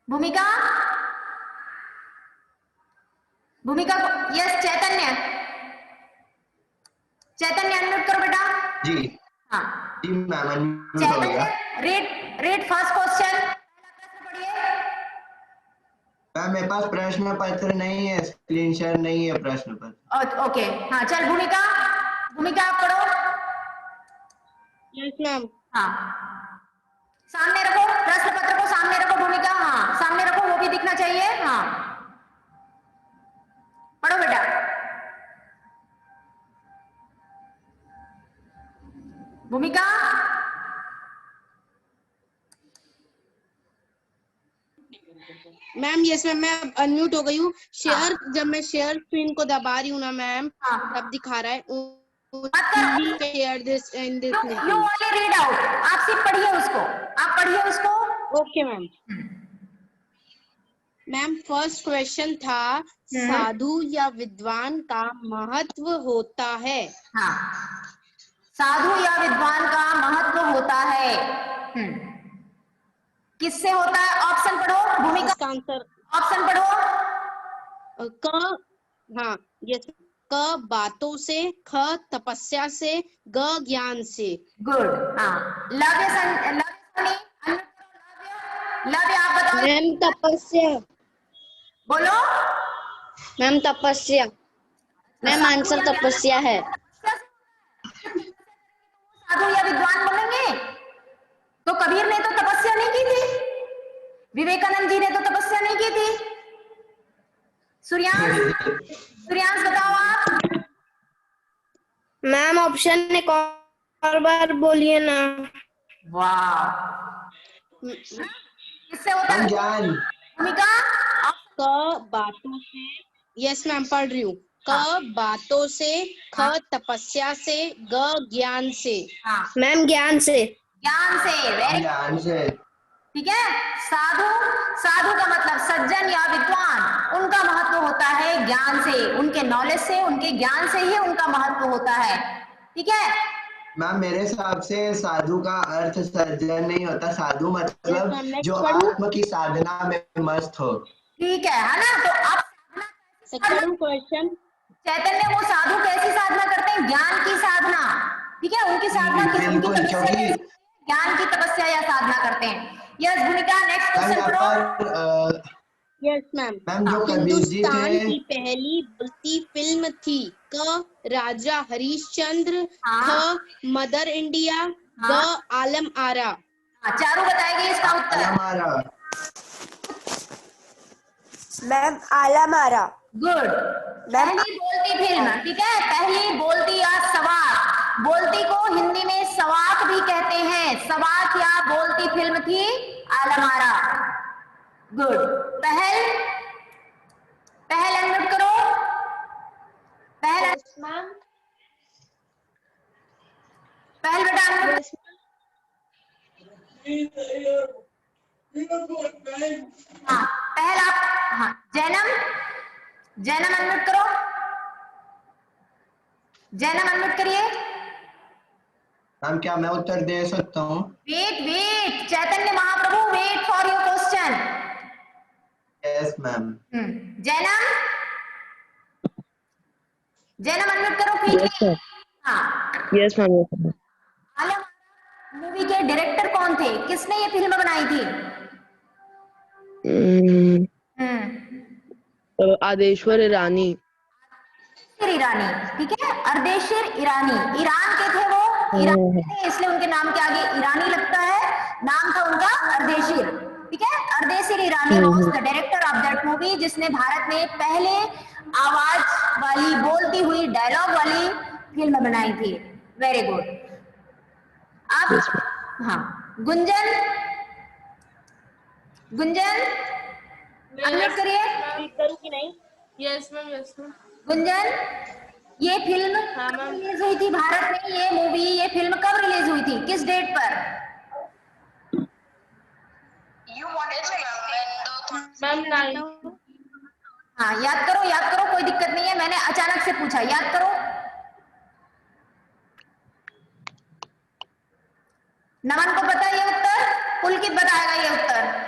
भूमिका, भूमिका, यस चैतन्य, चैतन्य अनम्यूट करो बेटा। जी हाँ जी मैम, अनम्यूट हो गया। चैतन्य, रीड फर्स्ट क्वेश्चन। प्रश्न पढ़िए। मैम मेरे पास प्रश्न पत्र नहीं है, स्क्रीन शेयर नहीं है प्रश्न पत्र। ओके हाँ चल भूमिका, भूमिका आप पढ़ो। Yes ma'am. हाँ सामने रखो, प्रश्न पत्र को सामने रखो भूमिका, हाँ सामने रखो, वो भी दिखना चाहिए। हाँ पढ़ो बेटा। भूमिका, मैम यस मैम, मैं अनम्यूट हो गई हूँ। शेयर, जब मैं शेयर स्क्रीन को दबा रही हूँ ना मैम, तब दिखा रहा है share this in this you only read out, आप सिर्फ पढ़िए उसको, आप पढ़िए उसको। Okay ma'am. Ma'am first question था, साधु या विद्वान का महत्व होता है। हाँ साधु या विद्वान का महत्व होता है। किससे होता है? ऑप्शन पढ़ो भूमिका, इसका आंसर ऑप्शन पढ़ो। क, हाँ यस, क बातों से, ख तपस्या से, ग ज्ञान से। गुड। हाँ लव्य, लव्य, लव्य आप बताओ। मैम तपस्या। बोलो मैम तपस्या। मैम आंसर तपस्या है। साधु या विद्वान बनेंगे? तो कबीर ने तो तपस्या नहीं की थी, विवेकानंद जी ने तो तपस्या नहीं की थी। सूर्यांश, सूर्यांश बताओ आप। मैम ऑप्शन ने और बार बोलिए ना। वाह, किससे होता है ज्ञान। भूमिका? क बातों से, यस मैम पढ़ रही हूँ। क बातों से, ख तपस्या से, ग ज्ञान से। मैम ज्ञान से। ज्ञान से, वेरी ज्ञान से। ठीक है। साधु, साधु का मतलब सज्जन या विद्वान, उनका महत्व होता है ज्ञान से, उनके नॉलेज से, उनके ज्ञान से ही उनका महत्व होता है। ठीक है मैम मेरे हिसाब से साधु का अर्थ सज्जन नहीं होता, साधु मतलब जो आत्म की साधना में मस्त हो। ठीक है ना? तो आप सेकंड क्वेश्चन, चैतन्य, वो साधु कैसी साधना करते हैं? ज्ञान की साधना। ठीक है, उनकी साधना किस, उनकी बिल्कुल, तपस्या क्योंकि कैसी? ज्ञान की तपस्या या साधना करते हैं। यस भूमिका, नेक्स्ट क्वेश्चन यहाँ पढ़ो। पर यस मैम। मैम जो कबीर जी हिंदुस्तान थे, की पहली बोलती फिल्म थी। क राजा हरिश्चंद्र, ख मदर इंडिया, ग आलम आरा। चारू बताएगी इसका उत्तर। हमारा मैम आलम आरा। गुड। पहली बोलती फिल्म, ठीक है, पहली बोलती या सवाक, बोलती को हिंदी में सवाक भी कहते हैं, सवाक या बोलती फिल्म थी आलमारा। गुड। पहल, पहल अनम्यूट करो। पहल, पहल बेटा अनम्यूट। हाँ पहल आप, हाँ जैनम, जैनम अनम्यूट करो, जैनम अनम्यूट करिए। मैम क्या मैं उत्तर दे सकता हूँ? Wait wait Chaitanya Mahaprabhu, wait for your question. Yes ma'am. Jainam, Jainam unmute करो क्विकली। हाँ यस मैम। आलम मूवी के डायरेक्टर कौन थे? किसने ये फिल्म बनाई थी? आदेश्वर ईरानी। ईरानी, ठीक है, अर्देशीर ईरानी, ईरान के थे वो, ईरान के थे इसलिए उनके नाम के आगे ईरानी लगता है, नाम था उनका अर्देशीर। ठीक है, Ardeshir Irani was the director of that movie, जिसने भारत में पहले आवाज वाली, बोलती हुई, डायलॉग वाली फिल्म बनाई थी। Very good. अब हाँ गुंजन, गुंजन अनम्यूट करिए। करूँ कि नहीं? Yes ma'am yes ma'am. Gunjan, ये फिल्म कब रिलीज हुई थी भारत में? ये मूवी, ये फिल्म कब रिलीज हुई थी, किस डेट पर? मैम हाँ याद करो, याद करो, कोई दिक्कत नहीं है, मैंने अचानक से पूछा, याद करो। नमन को पता है ये उत्तर? पुलकित बताएगा ये उत्तर।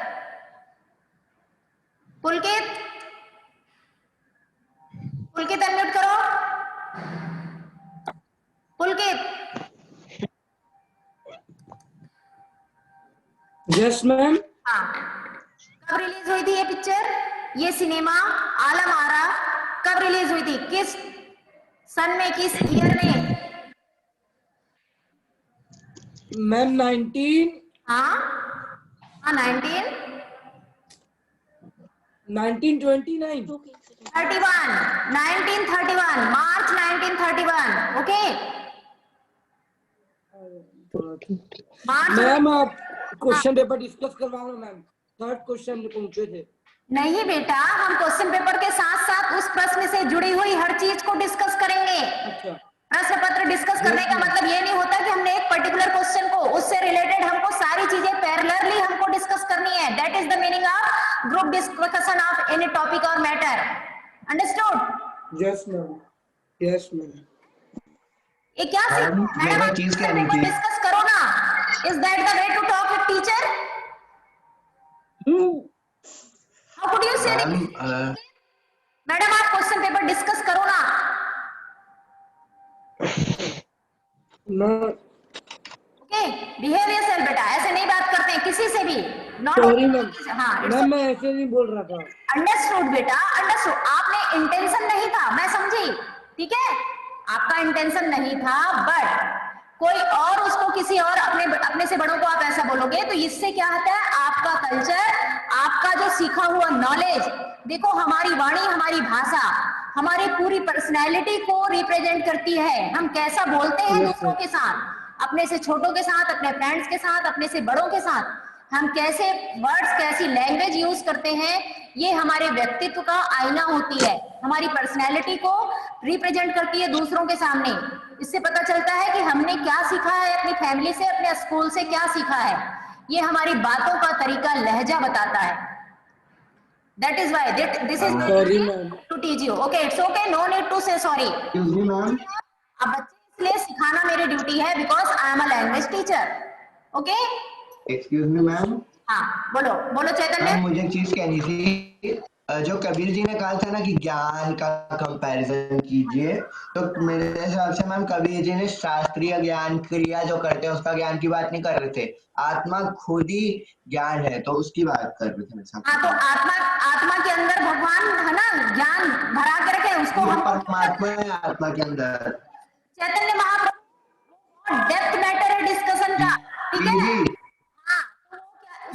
पुलकित अनम्यूट करो। पुलकित। Yes ma'am. हाँ, कब रिलीज हुई थी ये पिक्चर, ये सिनेमा आलम आरा कब रिलीज हुई थी, किस सन में, किस ईयर में? मैम 19 हाँ हाँ 1929। 1931 मार्च 1931। Okay March. मैम आप क्वेश्चन पेपर डिस्कस करवाओ मैम, थर्ड क्वेश्चन पूछे थे। नहीं बेटा, हम क्वेश्चन पेपर के साथ साथ उस प्रश्न से जुड़ी हुई हर चीज को डिस्कस करेंगे। अच्छा। प्रश्न पत्र डिस्कस करने का मतलब ये नहीं होता कि हमने एक पर्टिकुलर क्वेश्चन को, उससे रिलेटेड हमको सारी चीजें पैरेलली हमको डिस्कस करनी है। That is the meaning of group discussion of any topic और matter. Understood? Yes ma'am, yes ma'am. ये क्या मैम मेरे को चीज कहनी थी। डिस्कस करो ना। Is that the way to talk with teacher? How could you say? Madam आप क्वेश्चन पेपर डिस्कस करो ना। ओके, बिहेव योरसेल्फ बेटा, ऐसे नहीं बात करते हैं किसी से भी। Sorry ma'am. हाँ मैम मैं ऐसे नहीं बोल रहा था। अंडरस्टूड बेटा, अंडरस्टूड। आपने इंटेंशन नहीं था, मैं समझी, ठीक है, आपका इंटेंशन नहीं था, बट कोई और उसको किसी और अपने से बड़ों को आप ऐसा बोलोगे तो इससे क्या होता है, आपका कल्चर, आपका जो सीखा हुआ नॉलेज, देखो हमारी वाणी, हमारी भाषा हमारी पूरी पर्सनैलिटी को रिप्रेजेंट करती है। हम कैसा बोलते हैं दूसरों के साथ, अपने से छोटों के साथ, अपने फ्रेंड्स के साथ, अपने से बड़ों के साथ, हम कैसे वर्ड्स, कैसी लैंग्वेज यूज करते हैं, ये हमारे व्यक्तित्व का आईना होती है, हमारी पर्सनैलिटी को रिप्रेजेंट करती है दूसरों के सामने। इससे पता चलता है कि हमने क्या सीखा है अपनी फैमिली से, अपने स्कूल से क्या सीखा है, ये हमारी बातों का तरीका, लहजा बताता है। That is why this is Sorry, ma'am. to teach you. Okay, it's okay. No need to say sorry. Excuse me, ma'am. अब बच्चे इसलिए सिखाना मेरी ड्यूटी है, because I am a language teacher. Okay? Excuse me, ma'am. हाँ, बोलो बोलो चैतन्य। Ma'am मुझे एक चीज कहनी थी, जो कबीर जी ने कहा था ना कि ज्ञान का कंपैरिजन कीजिए, तो मेरे हिसाब से मैम कबीर जी ने शास्त्रीय ज्ञान, क्रिया जो करते हैं उसका ज्ञान की बात नहीं कर रहे थे, आत्मा खुद ही ज्ञान है तो उसकी बात कर रहे थे मेरे साथ। हाँ, तो आत्मा के अंदर भगवान है ना, ज्ञान भरा के रखे, उसको हम परमात्मा है आत्मा के अंदर। चैतन्य महाप्रभु डेप्थ मैटर है डिस्कशन का, ठीक है?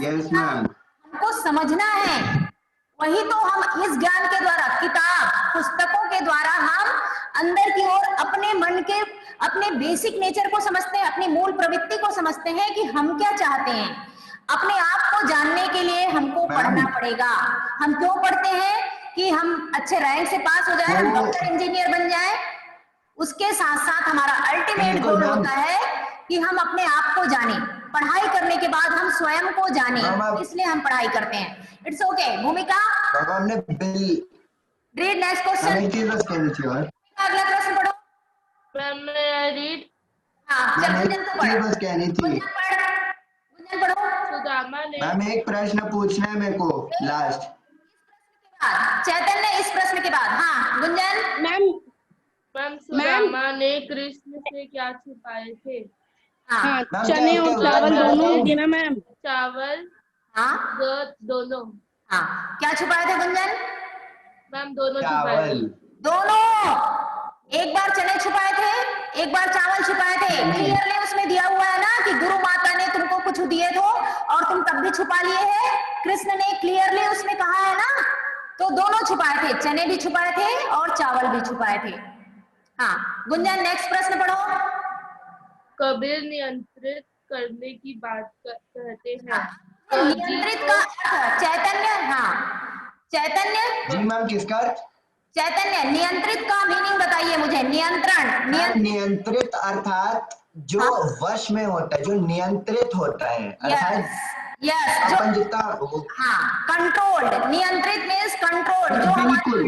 Yes ma'am. हमको समझना है, वही तो हम इस ज्ञान के द्वारा, किताब पुस्तकों के द्वारा हम अंदर की ओर अपने मन के, अपने बेसिक नेचर को समझते हैं, अपनी मूल प्रवृत्ति को समझते हैं कि हम क्या चाहते हैं। अपने आप को जानने के लिए हमको पढ़ना पड़ेगा। हम क्यों पढ़ते हैं? कि हम अच्छे रैंक से पास हो जाए, हम डॉक्टर इंजीनियर बन जाए। उसके साथ साथ हमारा अल्टीमेट गोल होता है कि हम अपने आप को जाने। पढ़ाई करने के बाद हम स्वयं को जाने, इसलिए हम पढ़ाई करते हैं। It's okay. भूमिका, हमने बिल रीड नेक्स्ट क्वेश्चन। अगला प्रश्न पढ़ो। मैम मैं रीड। हाँ चल, गुंजन तो पढ़। बस कहनी थी। गुंजन पढ़ो। सुदामा ने। मैम एक प्रश्न पूछना है मेरे को लास्ट। चैतन्य इस प्रश्न के बाद। हाँ गुंजन। मैम सुदामा ने कृष्ण से क्या छिपाए थे? हाँ चने और चावल दोनों होंगे ना मैम? चावल हाँ दोनों। हाँ, क्या छुपाए थे गुंजन? मैम दोनों छुपाए थे। दोनों। एक बार चने छुपाए थे, एक बार चावल छुपाए थे। क्लियरली उसमें दिया हुआ है ना कि गुरु माता ने तुमको कुछ दिए थे और तुम तब भी छुपा लिए हैं। कृष्ण ने क्लियरली उसमें कहा है ना, तो दोनों छुपाए थे, चने भी छुपाए थे और चावल भी छुपाए थे। हाँ गुंजन नेक्स्ट प्रश्न पढ़ो। कबीर नियंत्रित करने की बात कहते हैं। नियंत्रित का अर्थ चैतन्य। हाँ चैतन्य जी मैम किसका? चैतन्य नियंत्रित का मीनिंग बताइए मुझे। नियंत्रण। नियंत्रित अर्थात जो वश में होता है, जो नियंत्रित होता है, अर्थात यस अपन जितना हाँ कंट्रोल्ड। नियंत्रित मीन्स कंट्रोल्ड, जो बिल्कुल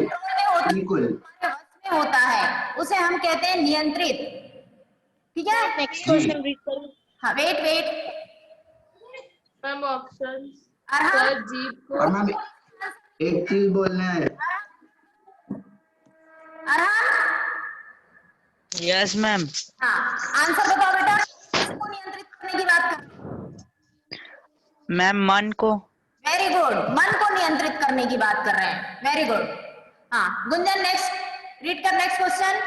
बिल्कुल वश में होता है, उसे हम कहते हैं नियंत्रित। ठीक है, नेक्स्ट क्वेश्चन रीड करूं? हाँ वेट। मैम ऑप्शन जीव को। और मैम एक चीज बोलना है। Arhan, yes ma'am. हाँ आंसर बताओ बेटा, किसको नियंत्रित करने की बात कर? मैम मन को। वेरी गुड, मन को नियंत्रित करने की बात कर रहे हैं, वेरी गुड। हाँ गुंजन, नेक्स्ट रीड कर नेक्स्ट क्वेश्चन।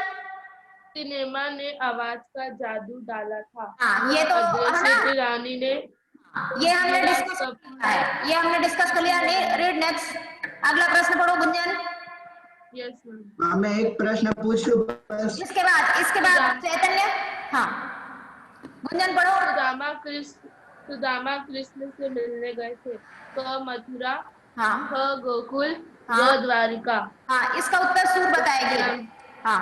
सिनेमा ने आवाज का जादू डाला था। हाँ ये तो है अरदेशी ना, ईरानी ने ये हमने डिस्कस किया है, ये हमने डिस्कस कर लिया। रीड नेक्स्ट, अगला प्रश्न पढ़ो गुंजन। Yes ma'am. मैं एक प्रश्न पूछ लूं बस। इसके बाद चैतन्य। हाँ गुंजन पढ़ो। सुदामा कृष्ण से मिलने गए थे। क मथुरा, हाँ ख गोकुल, हाँ। ग द्वारिका। हाँ इसका उत्तर सूर बताएगी। हाँ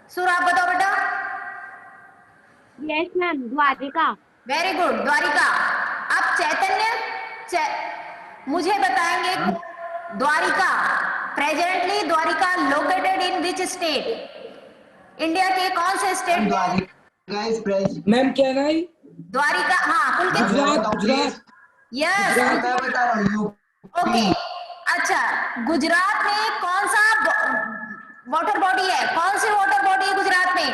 सूर आप बताओ बेटा। Yes ma'am, Dwarka. Very good, Dwarka. अब चैतन्य मुझे बताएंगे Dwarka, presently Dwarka located in which state? India के कौन से स्टेट में? Dwarika is present. मैम क्या नहीं? द्वारिका, हाँ पुलकित। गुजरात। यस मैं बता रहा हूँ। ओके। अच्छा, गुजरात में कौन सा वाटर बॉडी है? कौन सी वाटर बॉडी है गुजरात में?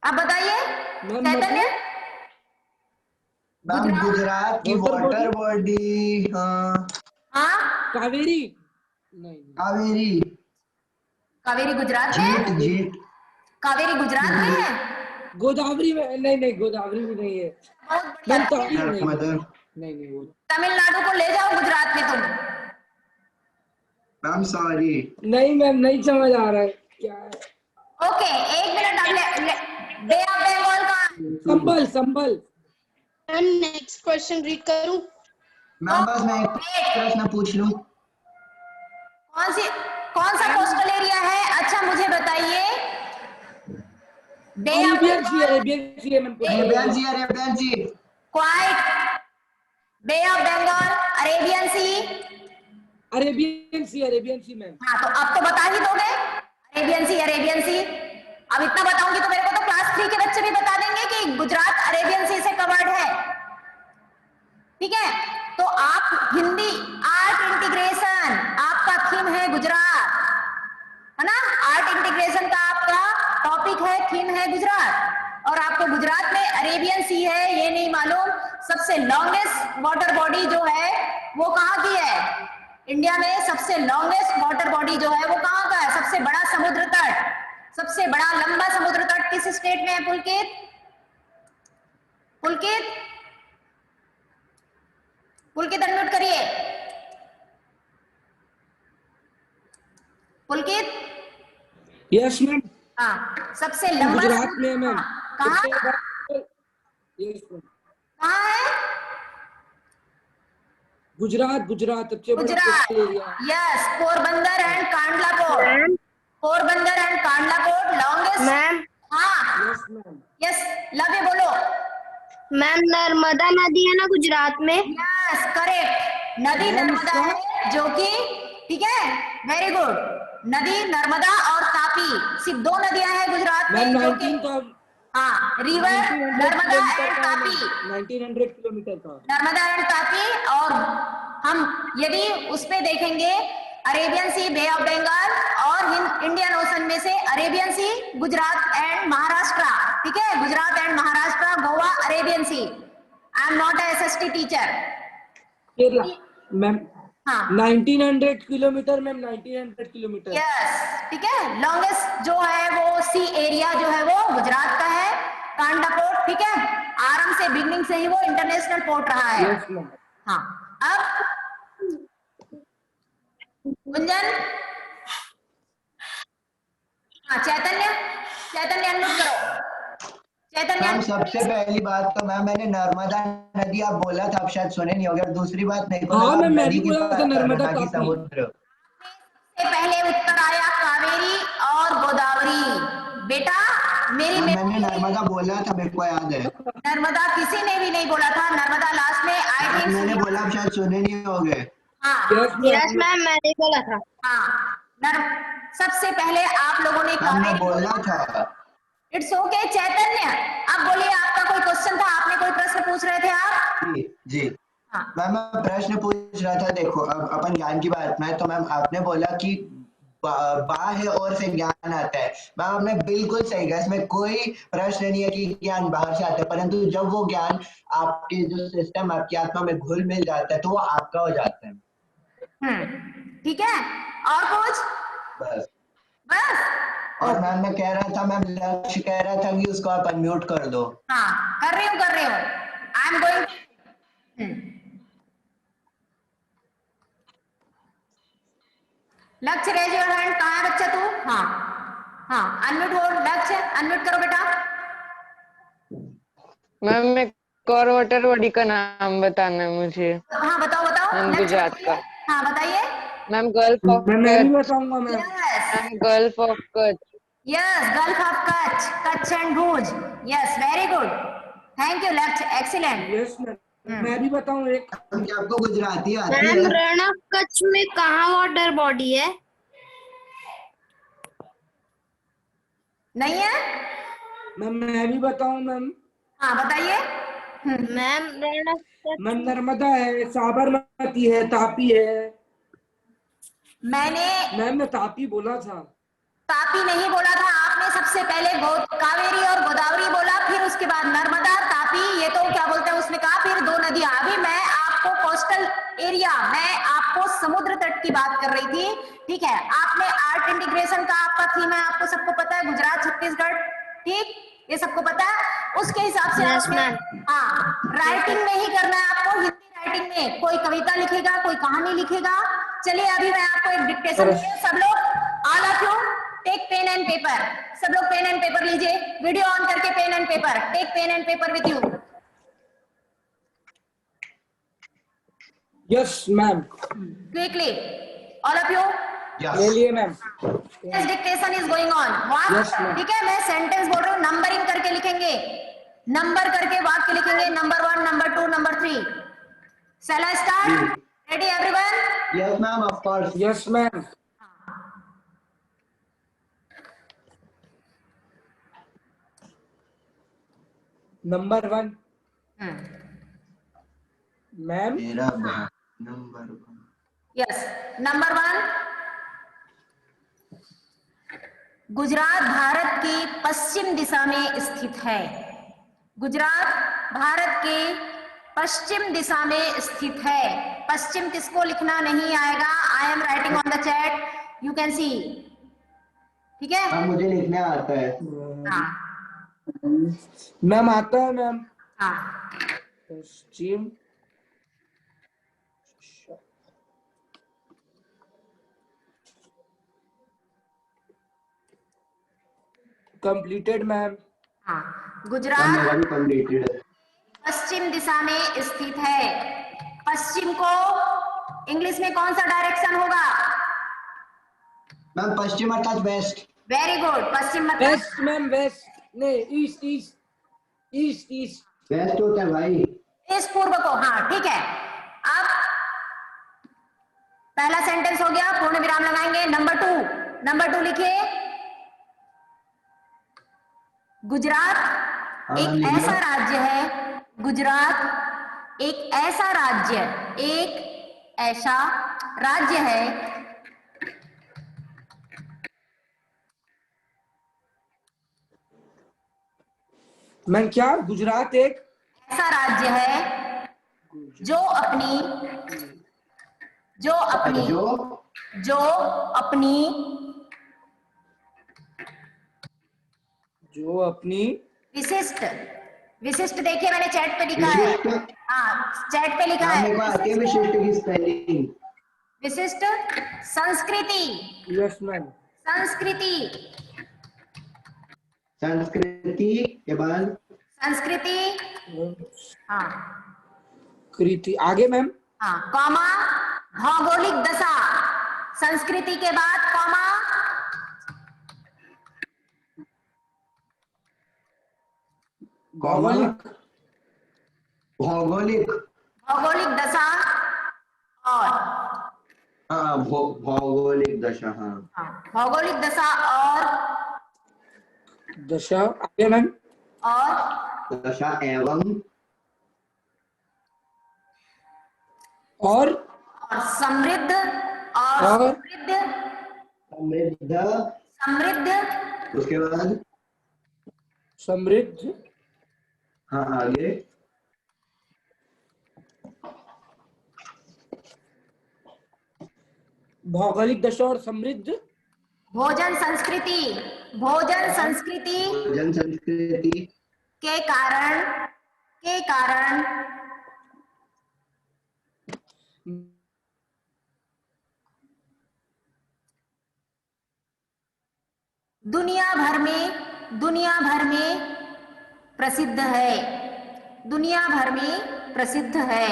आप बताइए चैतन्य। गुजरात की वाटर बॉडी, हाँ कावेरी नहीं। कावेरी। कावेरी गुजरात में है? जीट। कावेरी गुजरात में है? गोदावरी में नहीं, गोदावरी भी नहीं है। बहुत मैम बढ़िया। नहीं वो तमिलनाडु को ले जाओ गुजरात में तुम। Ma'am sorry. नहीं मैम, नहीं समझ आ रहा है क्या है। ओके, एक मिनट, अगले बे ऑफ बंगाल का संबल। मैम नेक्स्ट क्वेश्चन रीड करूं? मैम बस मैं एक प्रश्न पूछ लूं। कौन सा कोस्टल एरिया है? अच्छा मुझे बताइए। Bay of Arabian Sea. Quite. Bay of Bengal, Arabian Sea. Arabian Sea ma'am. हाँ तो अब तो बता ही दोगे, अरेबियन सी। अब इतना बताऊंगी तो मेरे को तो क्लास 3 के बच्चे भी बता देंगे कि गुजरात अरेबियन सी से कवर्ड है। ठीक है, तो आप हिंदी आर्ट इंटीग्रेशन, आपका थीम है गुजरात, है ना? आर्ट इंटीग्रेशन का आपका टॉपिक है, थीम है गुजरात, और आपको गुजरात में अरेबियन सी है ये नहीं मालूम। सबसे लॉन्गेस्ट वाटर बॉडी जो है वो कहाँ की है? इंडिया में सबसे लॉन्गेस्ट वाटर बॉडी जो है वो कहाँ का है? सबसे बड़ा समुद्र तट, सबसे बड़ा लंबा समुद्र तट किस स्टेट में है? पुलकित अनम्यूट करिए। पुलकित। Yes ma'am. हाँ, सबसे लंबा गुजरात में है मैम। कहाँ है? गुजरात सबसे बड़ा coastal area. Yes, Porbandar and Kandlakot. Porbandar and Kandlakot longest. Ma'am. हाँ यस मैम। यस, लव बोलो। मैम नर्मदा नदी है ना गुजरात में? यस करेक्ट, नदी नर्मदा है जो कि, ठीक है, वेरी गुड। नदी नर्मदा और तापी, सिर्फ 2 नदियां हैं गुजरात में जो कि, हाँ, river Narmada and Tapi. 1900 kilometre का नर्मदा एंड तापी। और हम यदि उस पे देखेंगे Arabian Sea, Bay of Bengal और इंडियन ओशन में से Arabian Sea Gujarat and Maharashtra, ठीक है, Gujarat and Maharashtra, Goa, Arabian Sea. I am not SST teacher. Kerala ma'am. हाँ 1900 किलोमीटर मैम, 1900 किलोमीटर। यस, ठीक है, लॉन्गेस्ट जो है वो सी एरिया जो है वो गुजरात का है, कांडाकोट, ठीक है। आरंभ से, बिगनिंग से ही वो इंटरनेशनल पोर्ट रहा है। Yes ma'am. हाँ, अब गुंजन, हाँ चैतन्य अनम्यूट करो। चैतन्य। मैम सबसे पहली बात तो मैम मैंने नर्मदा नदी आप बोला था, आप शायद सुने नहीं होगे। दूसरी बात मेरे को हाँ, लगा मैं नदी भी की बोला बात था, कर रहे हो, नर्मदा ना कि तापी। समुद्र। से पहले उत्तर आया कावेरी और गोदावरी। बेटा मैंने नर्मदा बोला था, मेरे को याद है। नर्मदा किसी ने भी नहीं बोला था, नर्मदा लास्ट में आई थिंक मैंने बोला, आप शायद सुने नहीं होगे। हाँ यस मैम, मैंने बोला था। हाँ, सबसे पहले आप लोगों ने मैं बोला था। इट्स ओके चैतन्य, अब बोलिए आपका कोई क्वेश्चन था, आपने कोई प्रश्न पूछ रहे थे आप? जी। मैम मैं प्रश्न पूछ रहा था, देखो अब अपन ज्ञान की बात में, तो मैम आपने बोला कि बाह्य और से ज्ञान आता है। मैम आपने बिल्कुल सही कहा, इसमें कोई प्रश्न नहीं है कि ज्ञान बाहर से आता है, परंतु जब वो ज्ञान आपके जो सिस्टम, आपकी आत्मा में घुल मिल जाता है तो वो आपका हो जाता है। ठीक है, और कुछ? बस। बस और मैम मैं कह रहा था, मैम लक्ष्य कह रहा था कि उसको आप अनम्यूट कर दो। हाँ, कर रही हूँ। I am going. लक्ष्य, रेज योर हैंड। कहाँ है बच्चा तू? हाँ, अनम्यूट हो। लक्ष्य, अनम्यूट करो बेटा। मैम मैं कॉर वाटर बॉडी का नाम बताना है मुझे। हाँ, बताओ मैम लक्ष्य गुजरात का। हाँ, बताइए। मैम गल्फ ऑफ मैं भी कच्छ। बताऊंगा ma'am. Ma'am gulf of Kutch. Yes, gulf of Kutch, Kutch and Bhuj. Yes, very good. Thank you लक्ष्य, एक्सीलेंट। यस मैम, मैं भी बताऊं एक। क्या आपको गुजराती आती मैम है? रण ऑफ कच्छ में कहाँ वाटर बॉडी है? नहीं है? मैम मैं भी बताऊं मैम। हाँ, बताइए। Ma'am Rann of Kutch ma'am Narmada है, साबरमती है, तापी है। मैंने मैम मैं तापी बोला था। तापी नहीं बोला था आपने। सबसे पहले कावेरी और गोदावरी बोला, फिर उसके बाद नर्मदा, तापी, ये तो क्या बोलते हैं उसने कहा, फिर 2 नदियां। अभी मैं आपको कोस्टल एरिया, मैं आपको समुद्र तट की बात कर रही थी। ठीक है, आपने आर्ट इंटीग्रेशन का आपका थीम है, आपको सबको पता है, गुजरात, छत्तीसगढ़, ठीक, ये सबको पता है। उसके हिसाब से Yes, आपने ma'am. राइटिंग में ही करना है आपको। हिंदी राइटिंग में कोई कविता लिखेगा, कोई कहानी लिखेगा। चलिए, अभी मैं आपको एक डिक्टेशन दूंगी। सब लोग, all of you take pen and paper. सब लोग पेन एंड पेपर लीजिए। वीडियो ऑन करके pen and paper, take pen and paper with you. Yes ma'am. Quickly, all of you. ले लिए ma'am. This dictation is going on. Yes, ma'am. ठीक है, मैं sentence बोल रहा हूँ, नंबरिंग करके लिखेंगे, नंबर करके वाक्य लिखेंगे, number 1, number 2, number 3। Shall I start? Ready everyone? Yes ma'am, of course. Yes ma'am. Number 1 ma'am. मेरा number 1। Yes, number 1, Gujarat Bharat की पश्चिम दिशा में स्थित है। गुजरात भारत के पश्चिम दिशा में स्थित है। पश्चिम किसको लिखना नहीं आएगा? I am writing on the chat, you can see. ठीक है, हाँ, मुझे लिखने आता है। हाँ मैम आता है मैम। हाँ, पश्चिम कंप्लीटेड मैम। हाँ। हाँ, गुजरात मेरा भी कंप्लीटेड है। पश्चिम दिशा में स्थित है। पश्चिम को इंग्लिश में कौन सा डायरेक्शन होगा? मैम पश्चिम अर्थात वेस्ट। वेरी गुड, पश्चिम मतलब वेस्ट मैम, वेस्ट नहीं, east east east east. West होता है भाई। इस पूर्व को। हाँ, ठीक है। अब पहला सेंटेंस हो गया, पूर्ण विराम लगाएंगे। नंबर 2 लिखिए। गुजरात एक ऐसा राज्य है, गुजरात एक ऐसा राज्य है मैम क्या? गुजरात एक ऐसा राज्य है जो अपनी विशिष्ट देखिए, मैंने चैट पे लिखा है। हाँ, चैट पे लिखा है। मेरे को आती है विशिष्ट की स्पेलिंग। विशिष्ट संस्कृति। Yes ma'am. संस्कृति के बाद संस्कृति, हाँ कृति आगे मैम। हाँ, कॉमा, भौगोलिक दशा। संस्कृति के बाद कॉमा, भौगोलिक दशा और हाँ, भौगोलिक दशा। हाँ, भौगोलिक दशा और दशा आगे मैम। और दशा एवं और समृद्ध और और समृद्ध समृद्ध, समृद्ध उसके बाद समृद्ध, हाँ आगे, भौगोलिक दशा और समृद्ध, भोजन संस्कृति, भोजन संस्कृति भोजन संस्कृति के कारण दुनिया भर में प्रसिद्ध है, दुनिया भर में प्रसिद्ध है।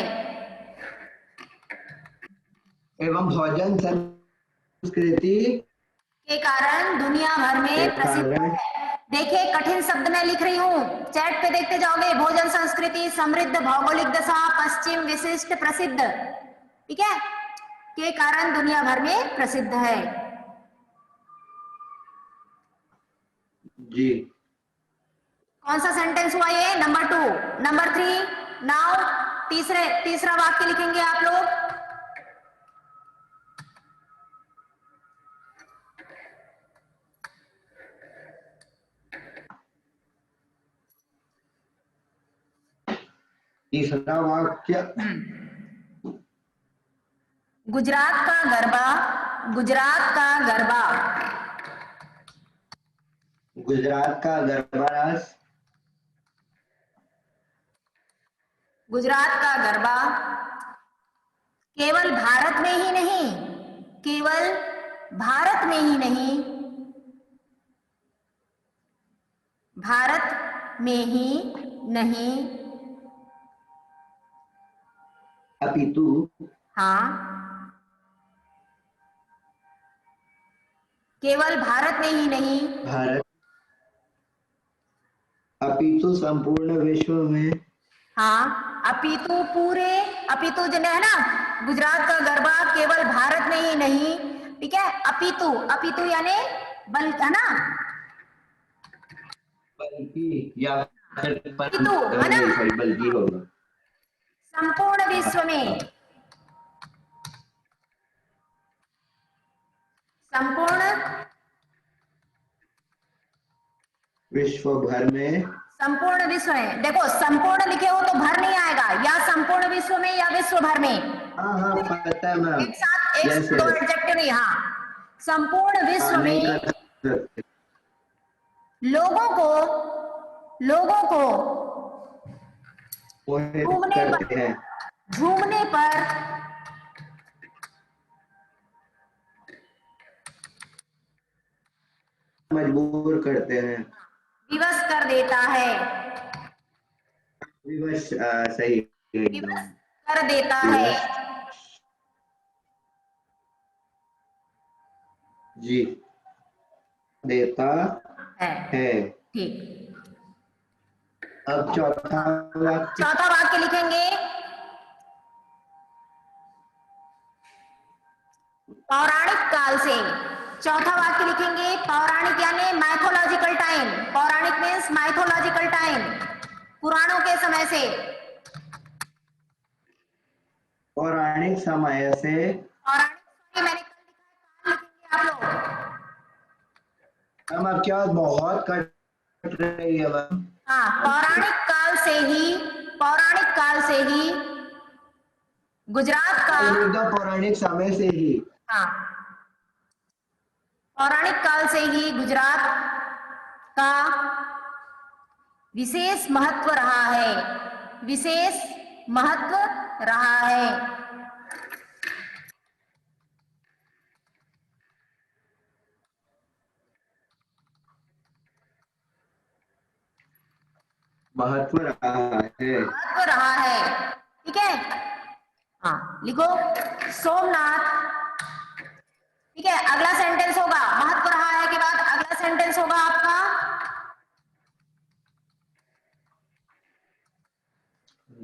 एवं भोजन संस्कृति के कारण दुनिया भर के में प्रसिद्ध कारण है। देखिए कठिन शब्द मैं लिख रही हूँ, चैट पे देखते जाओगे। भोजन संस्कृति, समृद्ध, भौगोलिक दशा, पश्चिम, विशिष्ट, प्रसिद्ध, ठीक है, के कारण दुनिया भर में प्रसिद्ध है। जी। कौन सा सेंटेंस हुआ ये? नंबर 2। नंबर 3 नाउ तीसरा वाक्य लिखेंगे आप लोग। तीसरा वाक्य, गुजरात का गरबा, गुजरात का गरबा, गुजरात का गरबा रास, गुजरात का गरबा केवल भारत में ही नहीं, केवल भारत में ही नहीं, भारत में ही नहीं, अपितु, हाँ, केवल भारत में ही नहीं, भारत, अपितु संपूर्ण विश्व में, हाँ, अपितु जो है ना, गुजरात का गरबा केवल भारत में ही नहीं, ठीक है, अपितु यानी बल, है ना, बल्कि या फिर अपितु, है ना, सॉरी बल्कि होगा, संपूर्ण विश्व में, संपूर्ण विश्व भर में, संपूर्ण विश्व में। देखो संपूर्ण लिखे हो तो भर नहीं आएगा, या संपूर्ण विश्व में या विश्व भर में, हाँ हाँ पता है मैम, एक साथ एक Yes, दो yes. एडजेक्टिव नहीं, हाँ, संपूर्ण विश्व हाँ, नहीं में कर सकते। लोगों को मोहित घूमने करते हैं, घूमने पर मजबूर करते हैं, विवश कर देता है, विवश, सही विवश एकदम, कर देता है। जी, देता है। ठीक, अब चौथा वाक्य, चौथा वाक्य लिखेंगे, पौराणिक काल से। चौथा वाक्य लिखेंगे पौराणिक यानी माइथोलॉजिकल टाइम, पौराणिक मीन्स माइथोलॉजिकल टाइम, पुराणों के समय से, पौराणिक समय से, पौराणिक, सॉरी मैंने कल लिखा है, काल लिखेंगे आप लोग। हम आपकी आवाज बहुत कट रही है मैम। हाँ, पौराणिक काल से ही गुजरात का, पौराणिक समय से ही, हाँ, पौराणिक काल से ही गुजरात का विशेष महत्व रहा है, विशेष महत्व रहा है। महत्व रहा है, महत्व रहा है, ठीक है, हाँ लिखो सोमनाथ, ठीक है। अगला सेंटेंस होगा महत्व रहा है के बाद अगला सेंटेंस होगा आपका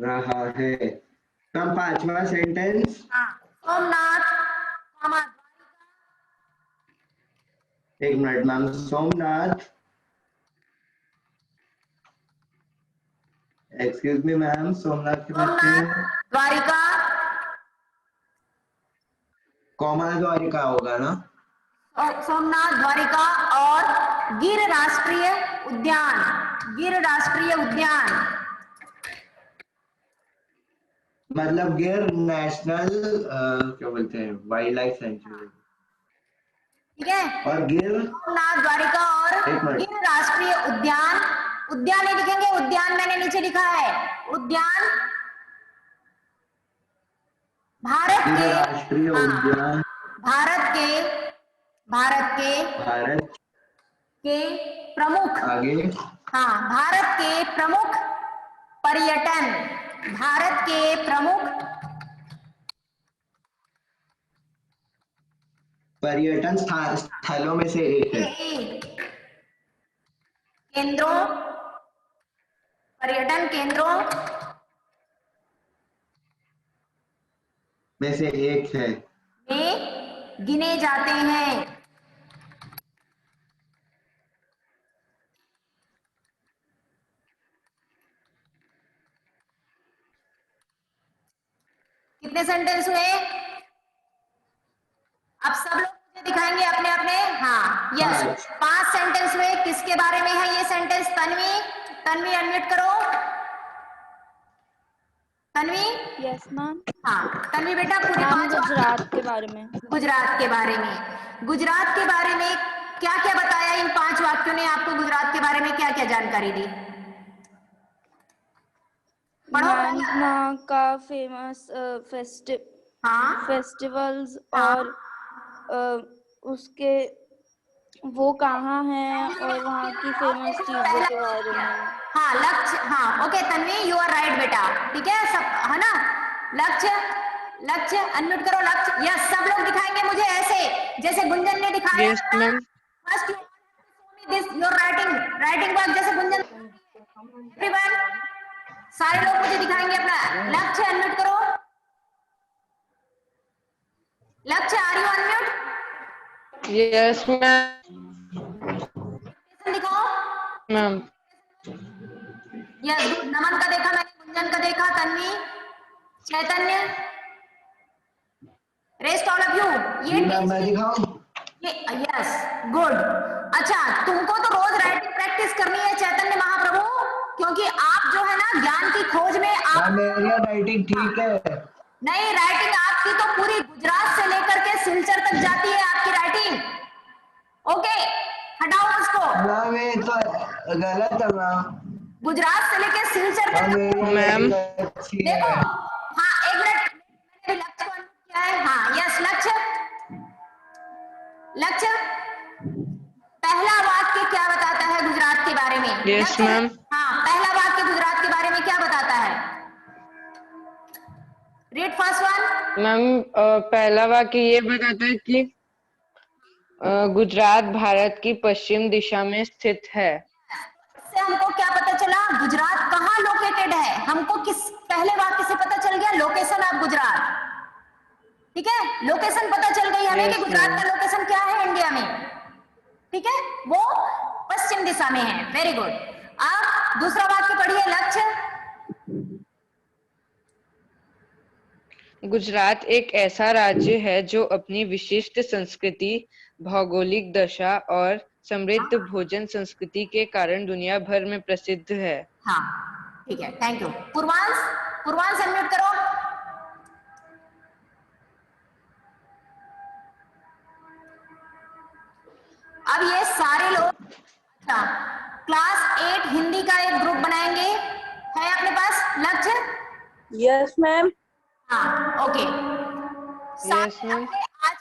रहा है। हम पांचवा सेंटेंस, हाँ, सोमनाथ, कॉमा, एक minute ma'am, Somnath, excuse me ma'am, Somnath के बाद सोमनाथ, द्वारिका, कॉमा द्वारिका होगा ना? सोमनाथ, द्वारिका और गिर राष्ट्रीय उद्यान। गिर राष्ट्रीय उद्यान मतलब गिर नेशनल क्या बोलते हैं, वाइल्ड लाइफ सेंचुरी। ठीक है, और गिर, सोमनाथ, द्वारिका और एक मिनट। गिर राष्ट्रीय उद्यान। उद्यान नहीं लिखेंगे, उद्यान मैंने नीचे लिखा है। उद्यान भारत गिर के, राष्ट्रीय उद्यान भारत के, भारत के प्रमुख, आगे हाँ, भारत के प्रमुख पर्यटन, भारत के प्रमुख पर्यटन स्थलों में से एक है। केंद्रों, पर्यटन केंद्रों में से एक है। में गिने जाते हैं। कितने सेंटेंस हुए? अब सब लोग मुझे दिखाएंगे अपने अपने। हाँ, यस, 5 सेंटेंस हुए। किसके बारे में है ये सेंटेंस? तन्वी, तन्वी अनम्यूट करो। Tanvi, yes ma'am. हाँ तन्वी बेटा, पूरे मैम 5 गुजरात के बारे में। गुजरात के बारे में, गुजरात के बारे में क्या क्या बताया? इन 5 वाक्यों ने आपको गुजरात के बारे में क्या क्या जानकारी दी? पढ़ो। मैम वहाँ का फेमस हाँ, फेस्टिवल्स हाँ, और उसके वो कहाँ हैं और वहाँ की फेमस चीजों के बारे में। हाँ लक्ष्य, हाँ okay Tanvi, you are right बेटा। ठीक है, सब है ना? लक्ष्य, लक्ष्य अनम्यूट करो। लक्ष्य, यस, सब लोग दिखाएंगे मुझे ऐसे, जैसे गुंजन ने दिखाया। Yes ma'am. First this your writing work, जैसे गुंजन। एवरीवन, सारे लोग मुझे दिखाएंगे अपना। लक्ष्य अनम्यूट करो। Lakshya, are you unmute? Yes ma'am. दिखाओ। Ma'am yes, good. नमन का देखा मैंने, गुंजन का देखा, Tanvi, Chaitanya, rest all of you. ये मैं दिखाऊं? ये यस, गुड। अच्छा, तुमको तो रोज राइटिंग प्रैक्टिस करनी है चैतन्य महाप्रभु, क्योंकि आप जो है ना ज्ञान की खोज में आप, मेरी राइटिंग ठीक है। नहीं, राइटिंग आपकी तो पूरी गुजरात से लेकर के सिलचर तक जाती है आपकी राइटिंग। ओके, हटाओ उसको। मैम ये तो गलत है मैम। गुजरात से लेकर सिलचर तक मैम अच्छी देखो। है। हाँ, एक मिनट, मैंने भी लक्ष्य को अनम्यूट किया है। हाँ, यस, लक्ष्य, लक्ष्य, पहला वाक्य क्या बताता है गुजरात के बारे में? यस लक्ष्य, मैम। हाँ, पहला वाक्य गुजरात के बारे में क्या बताता है? Read first one. मैम पहला वाक्य ये बताता है कि गुजरात भारत की पश्चिम दिशा में स्थित है। इससे हमको क्या पता चला? गुजरात कहाँ लोकेटेड है? हमको किस पहले वाक्य से पता चल गया लोकेशन ऑफ गुजरात। ठीक है, लोकेशन पता चल गई हमें कि Yes, गुजरात ma'am. का लोकेशन क्या है इंडिया में। ठीक है, वो पश्चिम दिशा में है। Very good. अब दूसरा वाक्य पढ़िए। लक्ष्य, गुजरात एक ऐसा राज्य है जो अपनी विशिष्ट संस्कृति, भौगोलिक दशा और समृद्ध भोजन संस्कृति के कारण दुनिया भर में प्रसिद्ध है। हाँ ठीक है, thank you. Purvansh, Purvansh unmute करो। अब ये सारे लोग, अच्छा, क्लास 8 हिंदी का एक ग्रुप बनाएंगे, है अपने पास? लक्ष्य, यस मैम। हाँ ओके। Yes ma'am. आज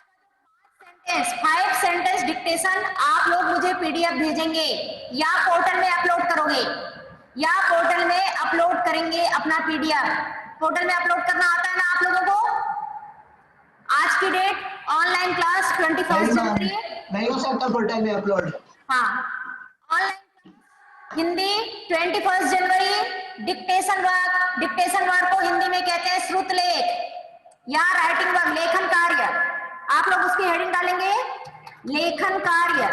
5 सेंटेंस डिक्टेशन आप लोग मुझे पीडीएफ भेजेंगे या पोर्टल में अपलोड करोगे, या पोर्टल में अपलोड करेंगे अपना पीडीएफ। पोर्टल में अपलोड करना आता है ना आप लोगों को? आज की डेट ऑनलाइन क्लास 21 जनवरी, नहीं हो सकता पोर्टल में अपलोड। हाँ, ऑनलाइन हिंदी 21 जनवरी। डिक्टेशन वर्क को हिंदी में कहते हैं श्रुत लेख या राइटिंग वर्क, लेखन कार्य। आप लोग उसकी हेडिंग डालेंगे लेखन कार्य।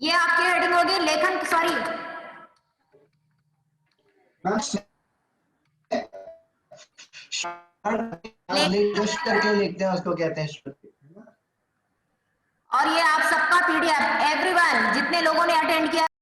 ये आपकी हेडिंग होगी लेखन, सॉरी करके लिखते हैं उसको कहते हैं श्रुति। और ये आप सबका पीडीएफ एवरीवन जितने लोगों ने अटेंड किया